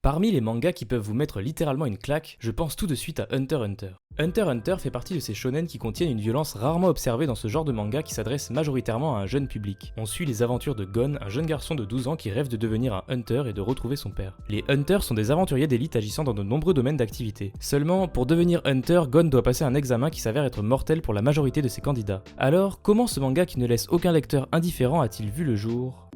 Parmi les mangas qui peuvent vous mettre littéralement une claque, je pense tout de suite à Hunter x Hunter. Hunter x Hunter fait partie de ces shonen qui contiennent une violence rarement observée dans ce genre de manga qui s'adresse majoritairement à un jeune public. On suit les aventures de Gon, un jeune garçon de 12 ans qui rêve de devenir un hunter et de retrouver son père. Les hunters sont des aventuriers d'élite agissant dans de nombreux domaines d'activité. Seulement, pour devenir hunter, Gon doit passer un examen qui s'avère être mortel pour la majorité de ses candidats. Alors, comment ce manga qui ne laisse aucun lecteur indifférent a-t-il vu le jour ?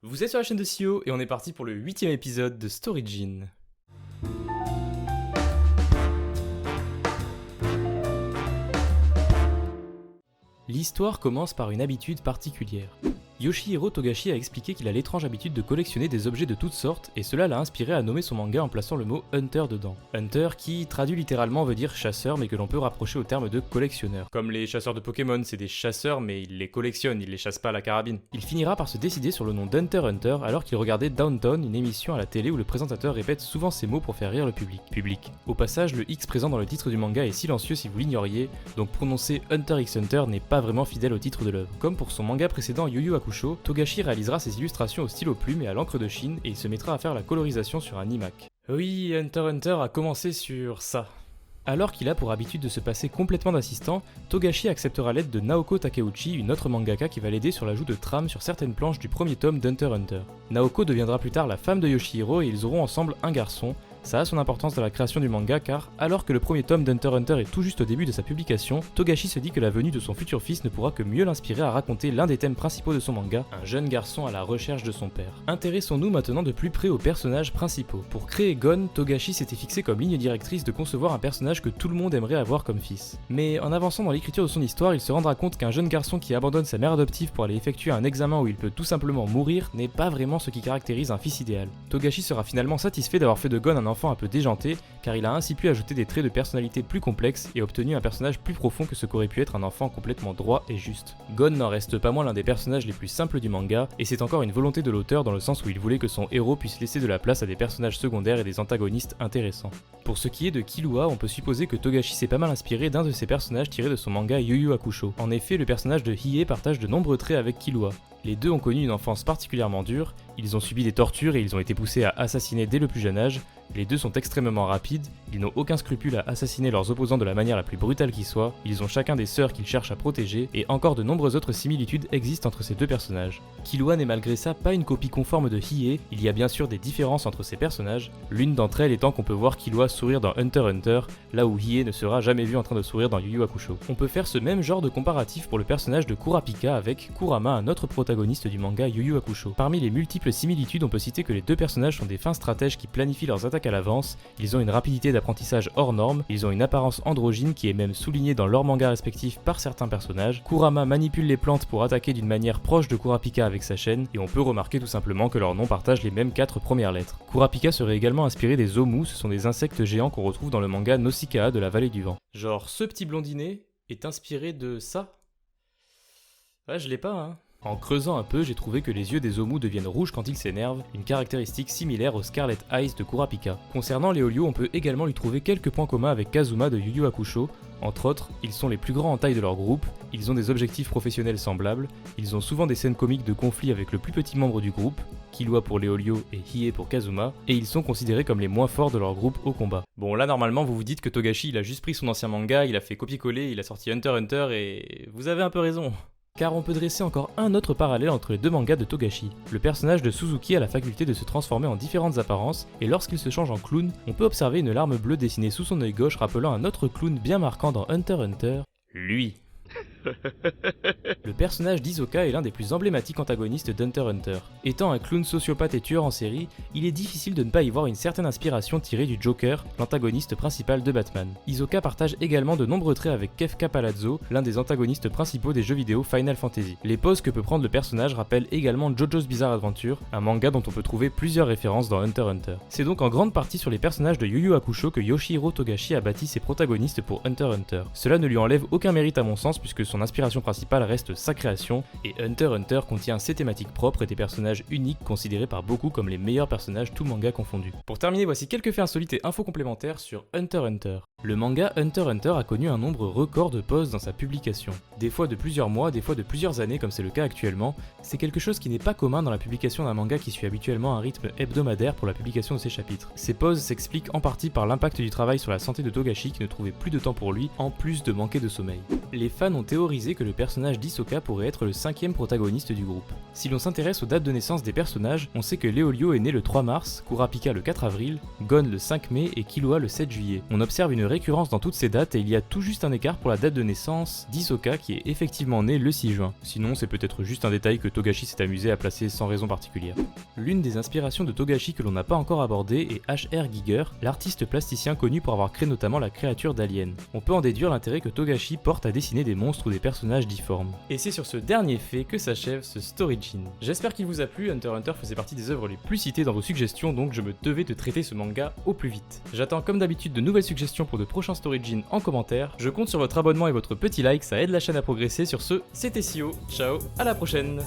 Vous êtes sur la chaîne de Sio et on est parti pour le 8ème épisode de Storyjin. L'histoire commence par une habitude particulière. Yoshihiro Togashi a expliqué qu'il a l'étrange habitude de collectionner des objets de toutes sortes et cela l'a inspiré à nommer son manga en plaçant le mot Hunter dedans. Hunter qui, traduit littéralement, veut dire chasseur mais que l'on peut rapprocher au terme de collectionneur. Comme les chasseurs de Pokémon, c'est des chasseurs mais ils les collectionnent, ils les chassent pas à la carabine. Il finira par se décider sur le nom d'Hunter x Hunter alors qu'il regardait Downton, une émission à la télé où le présentateur répète souvent ces mots pour faire rire le public. Au passage, le X présent dans le titre du manga est silencieux si vous l'ignoriez, donc prononcer Hunter x Hunter n'est pas vraiment fidèle au titre de l'œuvre. Comme pour son manga précédent Yu Yu Hakusho, Togashi réalisera ses illustrations au stylo plume et à l'encre de Chine et il se mettra à faire la colorisation sur un iMac. Oui, Hunter x Hunter a commencé sur ça. Alors qu'il a pour habitude de se passer complètement d'assistant, Togashi acceptera l'aide de Naoko Takeuchi, une autre mangaka qui va l'aider sur l'ajout de trames sur certaines planches du premier tome d'Hunter x Hunter. Naoko deviendra plus tard la femme de Yoshihiro et ils auront ensemble un garçon. Ça a son importance dans la création du manga car, alors que le premier tome d'Hunter x Hunter est tout juste au début de sa publication, Togashi se dit que la venue de son futur fils ne pourra que mieux l'inspirer à raconter l'un des thèmes principaux de son manga, un jeune garçon à la recherche de son père. Intéressons-nous maintenant de plus près aux personnages principaux. Pour créer Gon, Togashi s'était fixé comme ligne directrice de concevoir un personnage que tout le monde aimerait avoir comme fils. Mais en avançant dans l'écriture de son histoire, il se rendra compte qu'un jeune garçon qui abandonne sa mère adoptive pour aller effectuer un examen où il peut tout simplement mourir n'est pas vraiment ce qui caractérise un fils idéal. Togashi sera finalement satisfait d'avoir fait de Gon un enfant un peu déjanté, car il a ainsi pu ajouter des traits de personnalité plus complexes et obtenu un personnage plus profond que ce qu'aurait pu être un enfant complètement droit et juste. Gon n'en reste pas moins l'un des personnages les plus simples du manga, et c'est encore une volonté de l'auteur dans le sens où il voulait que son héros puisse laisser de la place à des personnages secondaires et des antagonistes intéressants. Pour ce qui est de Killua, on peut supposer que Togashi s'est pas mal inspiré d'un de ses personnages tirés de son manga Yu Yu Hakusho. En effet, le personnage de Hiei partage de nombreux traits avec Killua. Les deux ont connu une enfance particulièrement dure, ils ont subi des tortures et ils ont été poussés à assassiner dès le plus jeune âge. Les deux sont extrêmement rapides, ils n'ont aucun scrupule à assassiner leurs opposants de la manière la plus brutale qui soit, ils ont chacun des sœurs qu'ils cherchent à protéger, et encore de nombreuses autres similitudes existent entre ces deux personnages. Killua n'est malgré ça pas une copie conforme de Hiei, il y a bien sûr des différences entre ces personnages, l'une d'entre elles étant qu'on peut voir Killua sourire dans Hunter x Hunter, là où Hiei ne sera jamais vu en train de sourire dans Yu Yu Hakusho. On peut faire ce même genre de comparatif pour le personnage de Kurapika avec Kurama, un autre protagoniste du manga Yu Yu Hakusho. Parmi les multiples similitudes, on peut citer que les deux personnages sont des fins stratèges qui planifient leurs attaques à l'avance, ils ont une rapidité d'apprentissage hors norme, ils ont une apparence androgyne qui est même soulignée dans leurs mangas respectifs par certains personnages. Kurama manipule les plantes pour attaquer d'une manière proche de Kurapika avec sa chaîne, et on peut remarquer tout simplement que leurs noms partagent les mêmes 4 premières lettres. Kurapika serait également inspiré des Zomu, ce sont des insectes géants qu'on retrouve dans le manga Nausicaa de la vallée du vent. Genre, ce petit blondinet est inspiré de ça? Ouais, je l'ai pas, hein. En creusant un peu, j'ai trouvé que les yeux des Zomu deviennent rouges quand ils s'énervent, une caractéristique similaire aux Scarlet Eyes de Kurapika. Concernant les Olio, on peut également lui trouver quelques points communs avec Kazuma de Yu Yu Hakusho. Entre autres, ils sont les plus grands en taille de leur groupe, ils ont des objectifs professionnels semblables, ils ont souvent des scènes comiques de conflit avec le plus petit membre du groupe, Killua pour les Olio et Hiei pour Kazuma, et ils sont considérés comme les moins forts de leur groupe au combat. Bon là normalement vous vous dites que Togashi il a juste pris son ancien manga, il a fait copier-coller, il a sorti Hunter x Hunter et vous avez un peu raison. Car on peut dresser encore un autre parallèle entre les deux mangas de Togashi. Le personnage de Suzuki a la faculté de se transformer en différentes apparences, et lorsqu'il se change en clown, on peut observer une larme bleue dessinée sous son œil gauche rappelant un autre clown bien marquant dans Hunter x Hunter, lui. Le personnage d'Hisoka est l'un des plus emblématiques antagonistes d'Hunter x Hunter. Étant un clown sociopathe et tueur en série, il est difficile de ne pas y voir une certaine inspiration tirée du Joker, l'antagoniste principal de Batman. Hisoka partage également de nombreux traits avec Kefka Palazzo, l'un des antagonistes principaux des jeux vidéo Final Fantasy. Les poses que peut prendre le personnage rappellent également JoJo's Bizarre Adventure, un manga dont on peut trouver plusieurs références dans Hunter x Hunter. C'est donc en grande partie sur les personnages de Yu Yu Hakusho que Yoshihiro Togashi a bâti ses protagonistes pour Hunter x Hunter. Cela ne lui enlève aucun mérite à mon sens puisque son son inspiration principale reste sa création, et Hunter x Hunter contient ses thématiques propres et des personnages uniques considérés par beaucoup comme les meilleurs personnages tout manga confondu. Pour terminer, voici quelques faits insolites et infos complémentaires sur Hunter x Hunter. Le manga Hunter x Hunter a connu un nombre record de pauses dans sa publication. Des fois de plusieurs mois, des fois de plusieurs années comme c'est le cas actuellement, c'est quelque chose qui n'est pas commun dans la publication d'un manga qui suit habituellement un rythme hebdomadaire pour la publication de ses chapitres. Ces pauses s'expliquent en partie par l'impact du travail sur la santé de Togashi qui ne trouvait plus de temps pour lui, en plus de manquer de sommeil. Les fans ont théorisé que le personnage d'Hisoka pourrait être le 5e protagoniste du groupe. Si l'on s'intéresse aux dates de naissance des personnages, on sait que Leolio est né le 3 mars, Kurapika le 4 avril, Gon le 5 mai et Killua le 7 juillet. On observe une récurrence dans toutes ces dates et il y a tout juste un écart pour la date de naissance d'Hisoka qui est effectivement né le 6 juin. Sinon c'est peut-être juste un détail que Togashi s'est amusé à placer sans raison particulière. L'une des inspirations de Togashi que l'on n'a pas encore abordée est H.R. Giger, l'artiste plasticien connu pour avoir créé notamment la créature d'Alien. On peut en déduire l'intérêt que Togashi porte à dessiner des monstres ou des personnages difformes. Et c'est sur ce dernier fait que s'achève ce Storyjin. J'espère qu'il vous a plu, Hunter x Hunter faisait partie des œuvres les plus citées dans vos suggestions, donc je me devais de traiter ce manga au plus vite. J'attends comme d'habitude de nouvelles suggestions pour de prochains Storyjin en commentaire. Je compte sur votre abonnement et votre petit like, ça aide la chaîne à progresser. Sur ce, c'était Sio, ciao, à la prochaine.